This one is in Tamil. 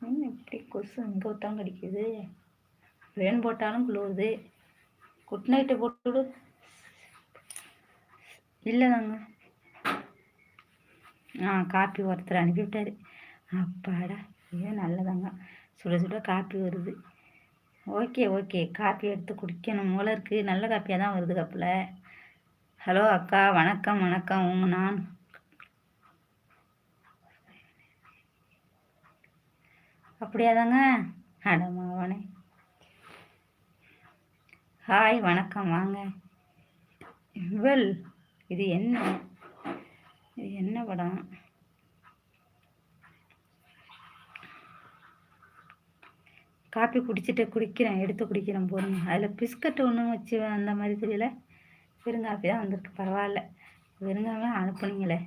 இப்படி கொசு இங்கே ஒருத்தவங்க கடிக்குது. ஃபேன் போட்டாலும் குளிருது. குட் நைட்டு போட்டுவிடு. இல்லைதாங்க. காப்பி ஒருத்தர் அனுப்பிவிட்டாரு. அப்பாடா, ஏன் நல்லதாங்க. சுட சுட காப்பி வருது. ஓகே காப்பி எடுத்து குடிக்கணும் போல இருக்கு. நல்ல காப்பியாக தான் வருது கப்பில். ஹலோ அக்கா, வணக்கம். நான் அப்படியாதாங்க. அடமாவனே. ஹாய், வணக்கம், வாங்க. வெல், இது என்ன படம்? காப்பி எடுத்து குடிக்கிறேன் போதுங்க. அதில் பிஸ்கட் ஒன்றும் வச்சு அந்த மாதிரி தெரியல. பெருங்காப்பி தான் வந்திருக்கு. பரவாயில்ல, பெருங்காப்பி அனுப்புனீங்களே.